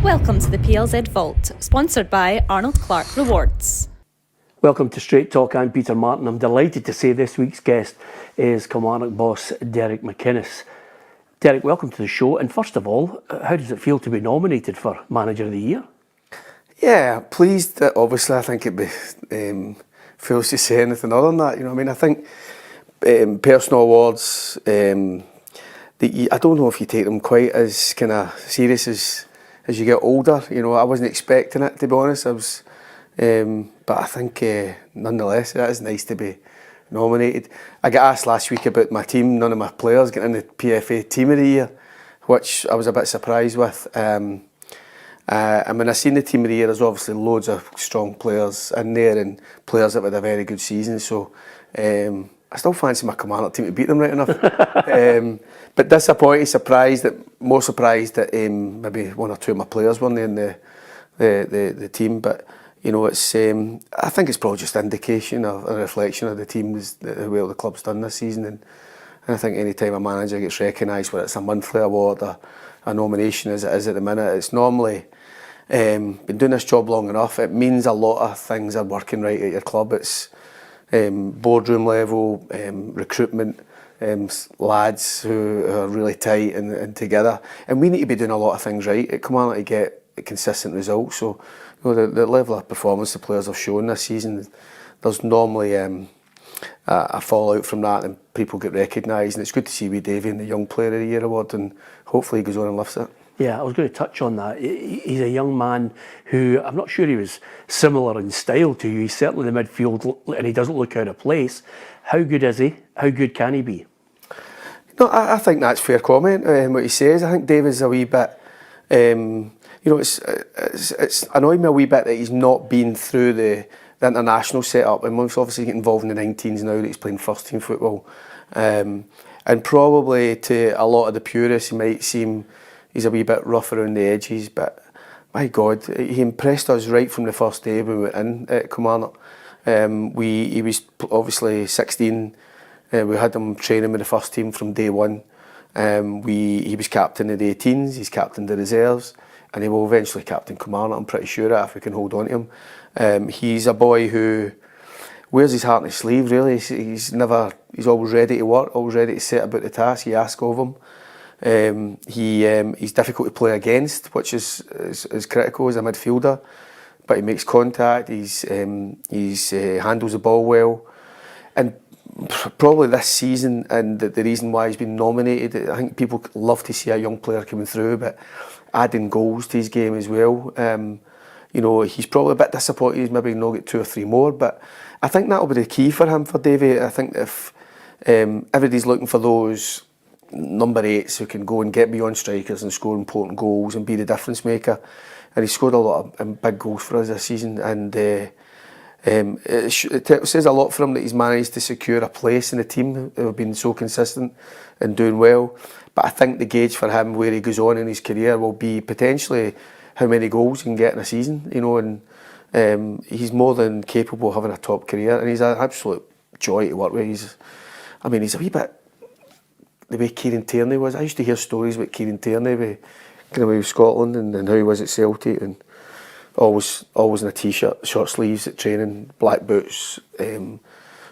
Welcome to the PLZ Vault, sponsored by Arnold Clark Rewards. Welcome to Straight Talk. I'm Peter Martin. I'm delighted to say this week's guest is Kilmarnock boss Derek McInnes. Derek, welcome to the show. And first of all, how does it feel to be nominated for Manager of the Year? Yeah, pleased. Obviously, I think it'd be foolish to say anything other than that. You know what I mean? I think personal awards, I don't know if you take them quite as kind of serious as you get older. You know, I wasn't expecting it, to be honest. But I think nonetheless, that is nice to be nominated. I got asked last week about my team. None of my players getting in the PFA Team of the Year, which I was a bit surprised with. And when I seen the Team of the Year, there's obviously loads of strong players in there and players that had a very good season. So I still fancy my Kilmarnock team to beat them right enough. But disappointed, more surprised that maybe one or two of my players weren't in the team. But you know, it's I think it's probably just indication of a reflection of the teams, the way the club's done this season. And I think any time a manager gets recognised, whether it's a monthly award or a nomination as it is at the minute, it's normally been doing this job long enough. It means a lot of things are working right at your club. It's boardroom level, recruitment, lads who are really tight and together. And we need to be doing a lot of things right at Kilmarnock to get consistent results. So, you know, the level of performance the players have shown this season, there's normally a fallout from that and people get recognised. And it's good to see wee Davy in the Young Player of the Year award, and hopefully he goes on and lifts it. Yeah, I was going to touch on that. He's a young man who, I'm not sure he was similar in style to you. He's certainly in the midfield and he doesn't look out of place. How good is he? How good can he be? No, I think that's fair comment, what he says. I think David's a wee bit, you know, it's annoyed me a wee bit that he's not been through the international setup. And he's obviously getting involved in the 19s now that he's playing first team football. And probably to a lot of the purists, he might seem he's a wee bit rough around the edges, but my God, he impressed us right from the first day we went in at Kilmarnock. He was obviously 16. We had him training with the first team from day one. He was captain of the 18s, he's captain the reserves, and he will eventually captain Kilmarnock, I'm pretty sure, if we can hold on to him. He's a boy who wears his heart on his sleeve, really. He's always ready to work, always ready to set about the task you ask of him. He's difficult to play against, which is critical as a midfielder, but he makes contact, he handles the ball well, and probably this season, and the reason why he's been nominated, I think people love to see a young player coming through, but adding goals to his game as well. You know, he's probably a bit disappointed he's maybe not get 2 or 3 more, but I think that'll be the key for him, for Davy. I think if everybody's looking for those number 8s who can go and get beyond strikers and score important goals and be the difference maker, and he scored a lot of big goals for us this season, and it says a lot for him that he's managed to secure a place in the team who have been so consistent and doing well. But I think the gauge for him where he goes on in his career will be potentially how many goals he can get in a season, you know, and he's more than capable of having a top career, and he's an absolute joy to work with. He's a wee bit the way Kieran Tierney was. I used to hear stories about Kieran Tierney with Scotland and how he was at Celtic, and always in a t-shirt, short sleeves at training, black boots,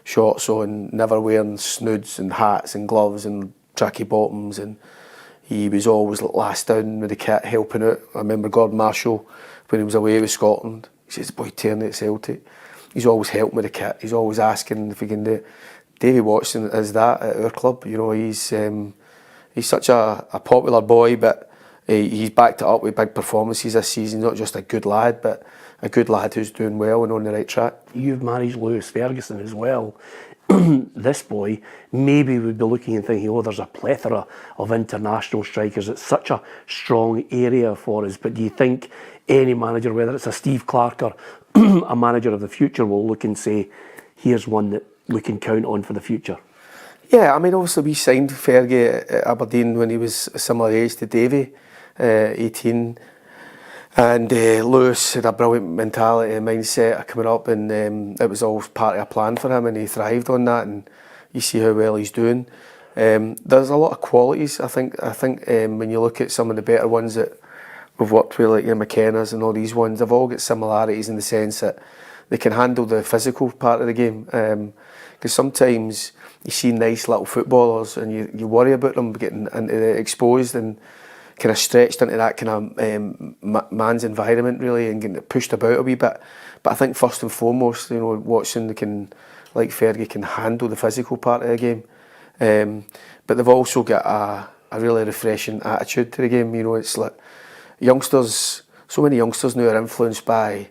shorts on, never wearing snoods and hats and gloves and tracky bottoms, and he was always last down with the kit helping out. I remember Gordon Marshall when he was away with Scotland. He says, "Boy, Tierney at Celtic, he's always helping with the kit. He's always asking if he can do it." Davy Watson is that at our club. You know, he's such a popular boy, but he's backed it up with big performances this season. Not just a good lad, but a good lad who's doing well and on the right track. You've managed Lewis Ferguson as well. This boy maybe would be looking and thinking, oh, there's a plethora of international strikers. It's such a strong area for us. But do you think any manager, whether it's a Steve Clark or a manager of the future, will look and say, here's one that we can count on for the future? Yeah, I mean, obviously we signed Fergie at Aberdeen when he was a similar age to Davy, 18. And Lewis had a brilliant mentality and mindset coming up, and it was always part of a plan for him, and he thrived on that, and you see how well he's doing. There's a lot of qualities, I think when you look at some of the better ones that we've worked with, like your McInnes and all these ones, they've all got similarities in the sense that they can handle the physical part of the game. Because sometimes you see nice little footballers and you worry about them getting exposed and kind of stretched into that kind of man's environment really and getting pushed about a wee bit. But I think first and foremost, you know, Watson can, like Fergie, can handle the physical part of the game. But they've also got a really refreshing attitude to the game. You know, it's like youngsters, so many youngsters now are influenced by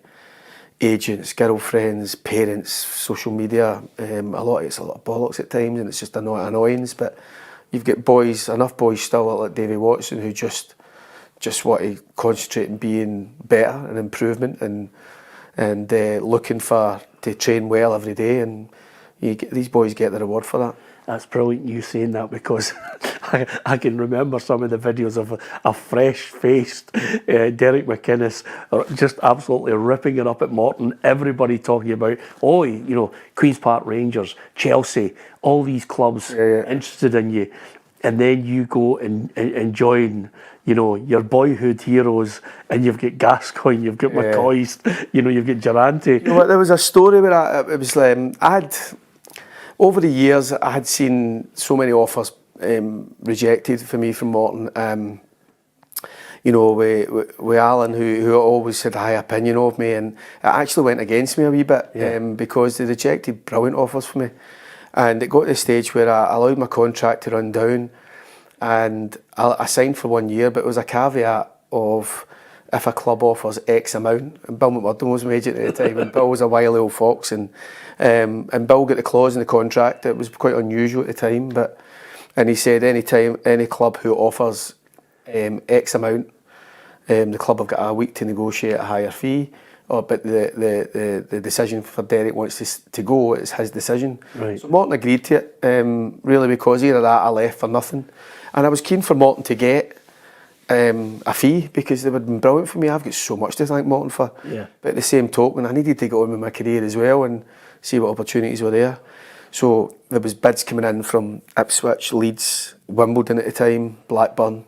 agents, girlfriends, parents, social media. It's a lot of bollocks at times, and it's just annoyance. But you've got enough boys still like Davy Watson who just want to concentrate on being better and improvement and looking to train well every day, and these boys get the reward for that. That's brilliant you saying that, because I can remember some of the videos of a fresh-faced Derek McInnes just absolutely ripping it up at Morton. Everybody talking about, Queen's Park Rangers, Chelsea, all these clubs interested in you. And then you go and join, your boyhood heroes, and you've got Gascoigne, you've got McCoy's, you've got Durante. There was a story where it was over the years, I had seen so many offers rejected for me from Morton. With Alan, who always had a high opinion of me, and it actually went against me a wee bit because they rejected brilliant offers for me. And it got to the stage where I allowed my contract to run down, and I signed for 1 year, but it was a caveat of if a club offers X amount. And Bill McMurdo was my agent at the time, and Bill was a wily old fox, and Bill got the clause in the contract. It was quite unusual at the time, and he said any club who offers X amount, the club have got a week to negotiate a higher fee. But the decision for Derek wants to go, it's his decision. Right. So Morton agreed to it, really because either that I left for nothing. And I was keen for Morton to get a fee because they would have been brilliant for me. I've got so much to thank Morton for. Yeah. But at the same token, I needed to go on with my career as well and see what opportunities were there. So there was bids coming in from Ipswich, Leeds, Wimbledon at the time, Blackburn,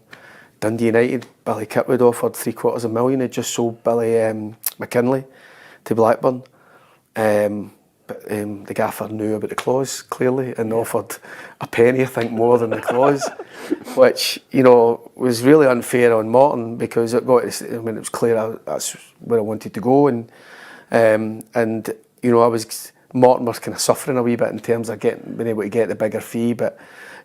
Dundee United. Billy Kitwood offered $750,000. He'd just sold Billy McKinley to Blackburn. But the gaffer knew about the clause, clearly, and offered a penny, I think, more than the clause, which, was really unfair on Morton because it was clear that's where I wanted to go. Morton was kind of suffering a wee bit in terms of being able to get the bigger fee, but,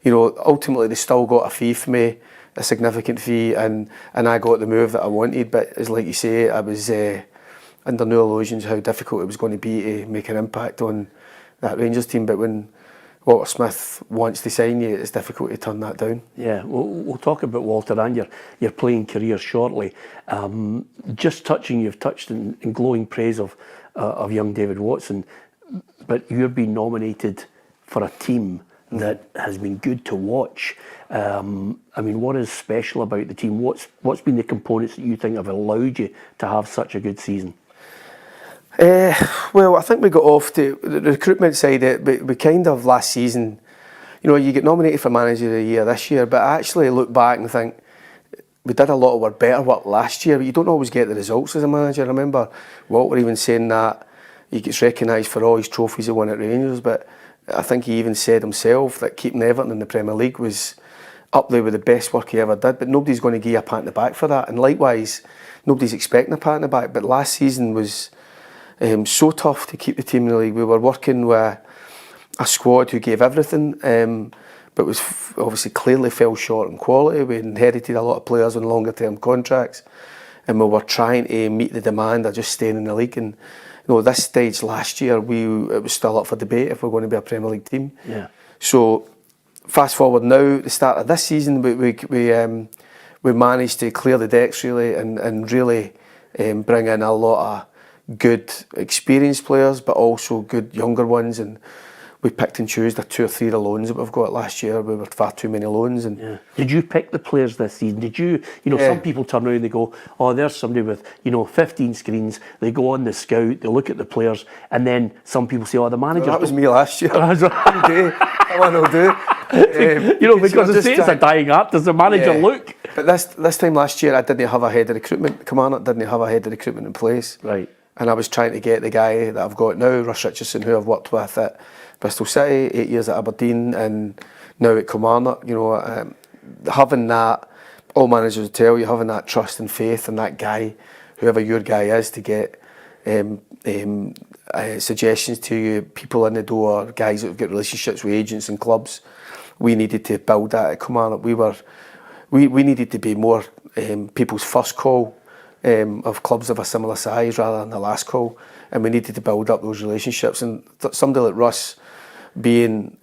ultimately they still got a fee for me, a significant fee, and I got the move that I wanted. But as like you say, I was under no illusions how difficult it was going to be to make an impact on that Rangers team. But when Walter Smith wants to sign you, it's difficult to turn that down. Yeah, we'll talk about Walter and your playing career shortly. You've touched in glowing praise of young David Watson, but you've been nominated for a team that has been good to watch. What is special about the team? What's been the components that you think have allowed you to have such a good season? Well, I think we got off to the recruitment side. We kind of last season, you get nominated for Manager of the Year this year, but I actually look back and think we did a lot of our better work last year, but you don't always get the results as a manager. I remember Walter even saying that he gets recognised for all his trophies he won at Rangers, but I think he even said himself that keeping Everton in the Premier League was up there with the best work he ever did, but nobody's going to give you a pat on the back for that, and likewise nobody's expecting a pat on the back. But last season was so tough to keep the team in the league. We were working with a squad who gave everything, but was obviously clearly fell short in quality. We inherited a lot of players on longer term contracts, and we were trying to meet the demand of just staying in the league. And this stage last year, it was still up for debate if we're going to be a Premier League team. Yeah. So fast forward now, the start of this season, we managed to clear the decks really, and really bring in a lot of good experienced players, but also good younger ones. And we picked and chose the 2 or 3 of the loans that we've got. Last year we were far too many loans. And Did you pick the players this season? Did you, some people turn around and they go, oh, there's somebody with, 15 screens. They go on the scout, they look at the players, and then some people say, oh, the manager. Well, that was me last year. That one will do. Because they say it's a dying art. Does the manager look? But this time last year, I didn't have a head of recruitment. Kilmarnock didn't have a head of recruitment in place. Right. And I was trying to get the guy that I've got now, Ross Richardson, who I've worked with at Bristol City, 8 years at Aberdeen, and now at Kilmarnock. You know, having that, all managers will tell you, having that trust and faith in that guy, whoever your guy is, to get suggestions to you, people in the door, guys that have got relationships with agents and clubs. We needed to build that at Kilmarnock. We needed to be more people's first call of clubs of a similar size rather than the last call, and we needed to build up those relationships. And somebody like Russ being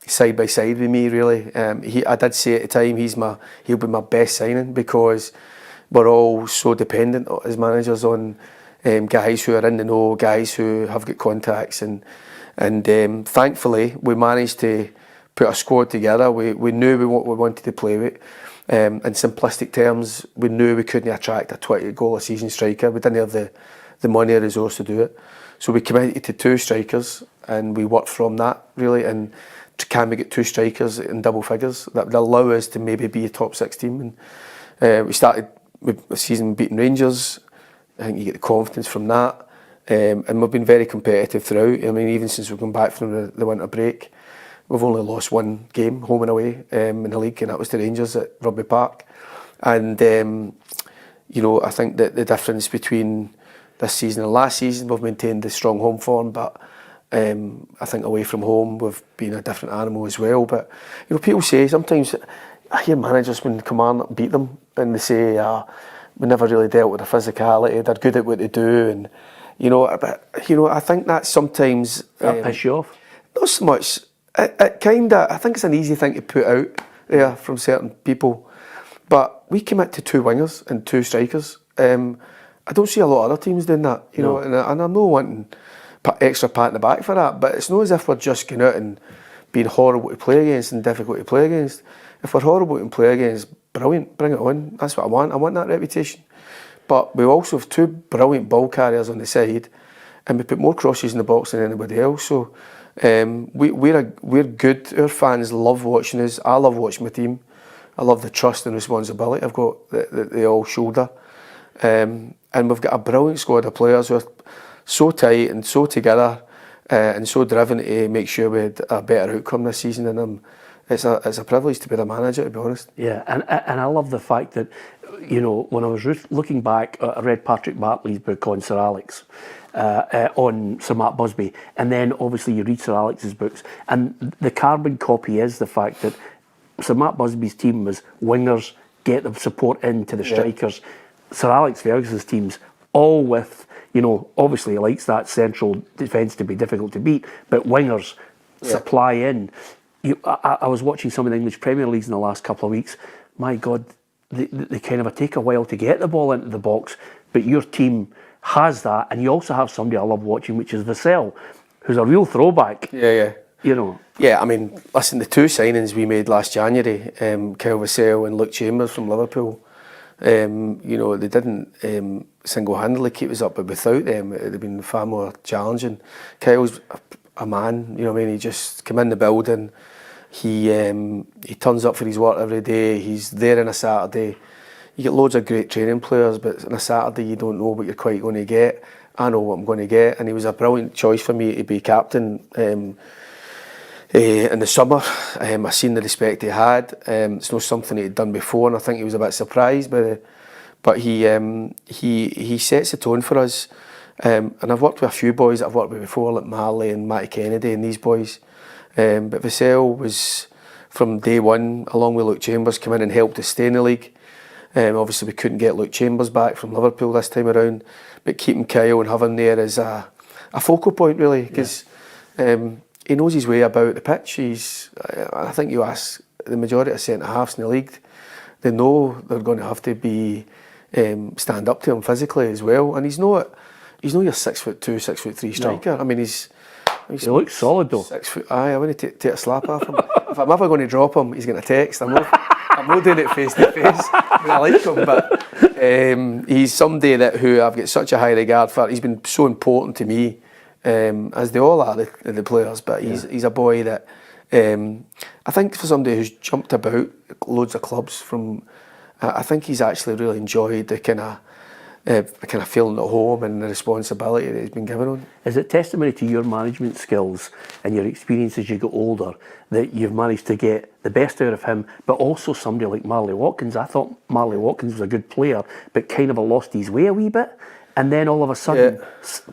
side by side with me, really, I did say at the time he'll be my best signing, because we're all so dependent as managers on guys who are in the know, guys who have got contacts, and thankfully we managed to put a squad together. We knew what we wanted to play with. In simplistic terms, we knew we couldn't attract a 20-goal a season striker. We didn't have the money or resource to do it. So we committed to 2 strikers, and we worked from that, really. And can we get 2 strikers in double figures? That would allow us to maybe be a top 6 team. And we started with a season beating Rangers. I think you get the confidence from that. And we've been very competitive throughout. I mean, even since we've come back from the winter break, we've only lost 1 game, home and away, in the league, and that was to Rangers at Rugby Park. And, you know, I think that the difference between this season and last season, we've maintained the strong home form, but I think away from home, we've been a different animal as well. But, you know, people say, sometimes I hear managers when Kilmarnock beat them, and they say, we never really dealt with the physicality, they're good at what they do, and, you know, but, you know, I think that sometimes... That piss you off? Not so much. It kinda, I think it's an easy thing to put out there from certain people, but we commit to 2 wingers and 2 strikers. I don't see a lot of other teams doing that, you know, and I'm not wanting extra pat in the back for that, but it's not as if we're just going out and being horrible to play against and difficult to play against. If we're horrible to play against, brilliant, bring it on. That's what I want. I want that reputation. But we also have 2 brilliant ball carriers on the side, and we put more crosses in the box than anybody else. So we're good. Our fans love watching us. I love watching my team. I love the trust and responsibility I've got that they all shoulder. And we've got a brilliant squad of players who are so tight and so together and so driven to make sure we had a better outcome this season. And it's a privilege to be the manager, to be honest. Yeah, and I love the fact that, you know, when I was looking back, I read Patrick Bartley's book on Sir Alex, on Sir Matt Busby, and then obviously you read Sir Alex's books, and the carbon copy is the fact that Sir Matt Busby's team was wingers, get the support into the strikers. Sir Alex Ferguson's teams, all with, you know, obviously he likes that central defence to be difficult to beat, but wingers supply in. I was watching some of the English Premier Leagues in the last couple of weeks. My God, they kind of take a while to get the ball into the box, but your team has that, and you also have somebody I love watching, which is Vassell, who's a real throwback. Yeah. You know. Yeah, I mean, listen, the 2 signings we made last January, Kyle Vassell and Luke Chambers from Liverpool, you know, they didn't single-handedly keep us up, but without them, it would have been far more challenging. Kyle's a man, you know what I mean? He just come in the building, he turns up for his work every day, he's there on a Saturday. You get loads of great training players, but on a Saturday you don't know what you're quite going to get. I know what I'm going to get, and he was a brilliant choice for me to be captain in the summer. I seen the respect he had. It's not something he'd done before, and I think he was a bit surprised by it. But he sets the tone for us. And I've worked with a few boys that I've worked with before, like Marley and Matty Kennedy and these boys. But Vassell was, from day one, along with Luke Chambers, come in and helped us stay in the league. Obviously we couldn't get Luke Chambers back from Liverpool this time around, but keeping Kyle and having there as a focal point, really, because he knows his way about the pitch. I think you ask the majority of centre-halves in the league, they know they're going to have to be stand up to him physically as well, and he's not your 6'2", 6'3" striker. No. I mean, he looks solid though. 6 foot. I want to take a slap off him. If I'm ever going to drop him, he's going to text. I'm not doing it face to face. I like him, but he's somebody who I've got such a high regard for. He's been so important to me, as they all are, the players. But he's a boy that I think for somebody who's jumped about loads of clubs from I think he's actually really enjoyed the kind of feeling at home and the responsibility that he's been given on. Is it testimony to your management skills and your experience as you get older that you've managed to get the best out of him, but also somebody like Marley Watkins? I thought Marley Watkins was a good player, but kind of lost his way a wee bit. And then all of a sudden,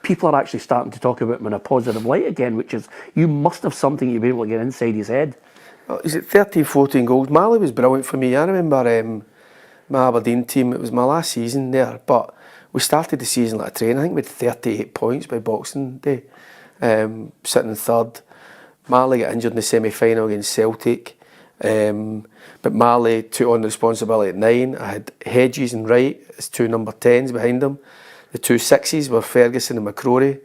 people are actually starting to talk about him in a positive light again, which is, you must have something you'll be able to get inside his head. Well, he's at 13, 14 goals. Marley was brilliant for me. I remember my Aberdeen team, it was my last season there, but we started the season like a train. I think we had 38 points by Boxing Day, sitting in third. Marley got injured in the semi-final against Celtic, but Marley took on the responsibility at 9. I had Hedges and Wright as 2 number 10s behind him. The 2 6s were Ferguson and McCrory,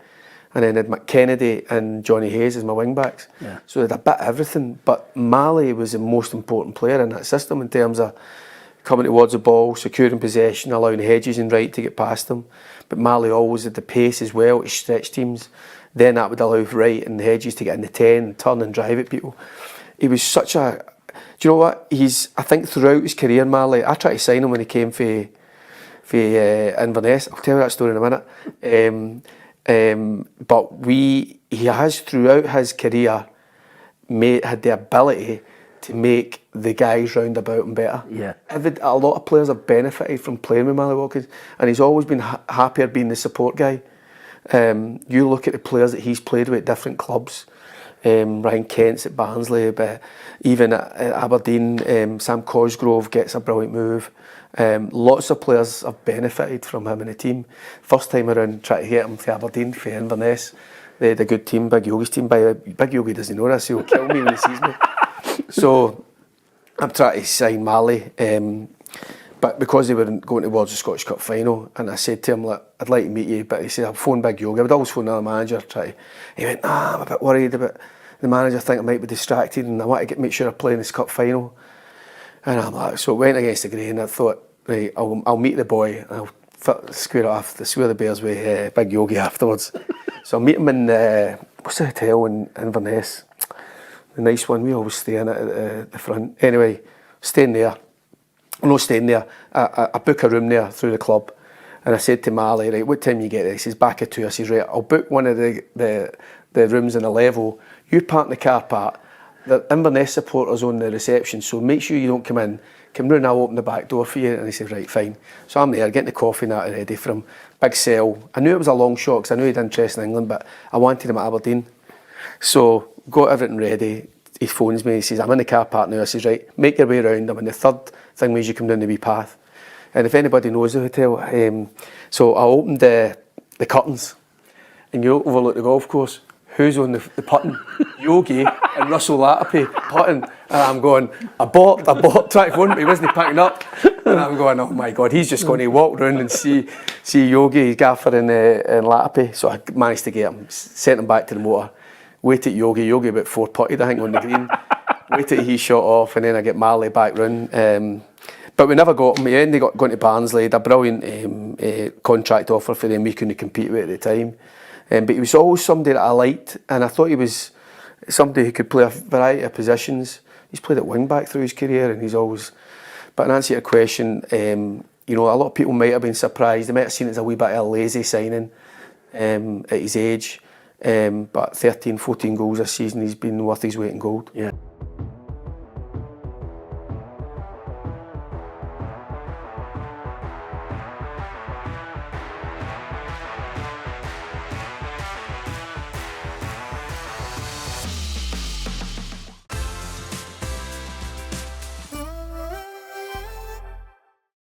and then I had McKennedy and Johnny Hayes as my wing-backs. Yeah. So I had a bit of everything, but Marley was the most important player in that system in terms of coming towards the ball, securing possession, allowing Hedges and Wright to get past them. But Marley always had the pace as well to stretch teams. Then that would allow Wright and Hedges to get in the 10 and turn and drive at people. He was such a... Do you know what? I think throughout his career, Marley, I tried to sign him when he came for Inverness. I'll tell you that story in a minute. But he has throughout his career had the ability to make the guys round about him better. Yeah. A lot of players have benefited from playing with Marley Watkins, and he's always been happier being the support guy. You look at the players that he's played with at different clubs. Ryan Kent's at Barnsley, but even at Aberdeen, Sam Cosgrove gets a brilliant move. Lots of players have benefited from him in the team. First time around, trying to get him for Aberdeen, for Inverness. They had a good team, Big Yogi's team. Big Yogi doesn't know this, he'll kill me when he sees me. So I'm trying to sign Marley, but because they were going towards the Scottish Cup final, and I said to him, look, I'd like to meet you, but he said, I'll phone Big Yogi. I would always phone another manager. He went, I'm a bit worried about the manager, think I might be distracted, and I want to make sure I play in this cup final. And I'm like, so it went against the grain. I thought, right, I'll meet the boy, and I'll square it off, square the bears with Big Yogi afterwards. So I'll meet him in, what's the hotel in Inverness? The nice one, we always stay in it at the front. Anyway, staying there. No, staying there. I book a room there through the club, and I said to Marley, right, what time you get there? He says, back at 2. I says, right, I'll book one of the rooms in a level. You park in the car park. The Inverness supporters on the reception, so make sure you don't come in. Come round, I'll open the back door for you. And he said, right, fine. So I'm there, getting the coffee and that ready for him. Big sell. I knew it was a long shot because I knew he had interest in England, but I wanted him at Aberdeen. So got everything ready. He phones me, he says, I'm in the car park now. I says, right, make your way around. I'm in the third thing means you come down the wee path. And if anybody knows the hotel, so I opened the curtains, and you overlook the golf course. Who's on the putting? Yogi and Russell Latapi putting. And I'm going, I bought, trying to phone him, he wasn't picking up. And I'm going, oh my God, he's just going to walk around and see Yogi, Gaffer and Latapi. So I managed to get him, sent him back to the motor. Waited Yogi about 4 putted, I think, on the green. Waited he shot off, and then I get Marley back round. But we never got him. He ended up going to Barnsley, had a brilliant contract offer for them we couldn't compete with at the time. But he was always somebody that I liked, and I thought he was somebody who could play a variety of positions. He's played at wing back through his career, and he's always... But in answer to your question, you know, a lot of people might have been surprised. They might have seen it as a wee bit of a lazy signing at his age. But 13, 14 goals this season, he's been worth his weight in gold. Yeah.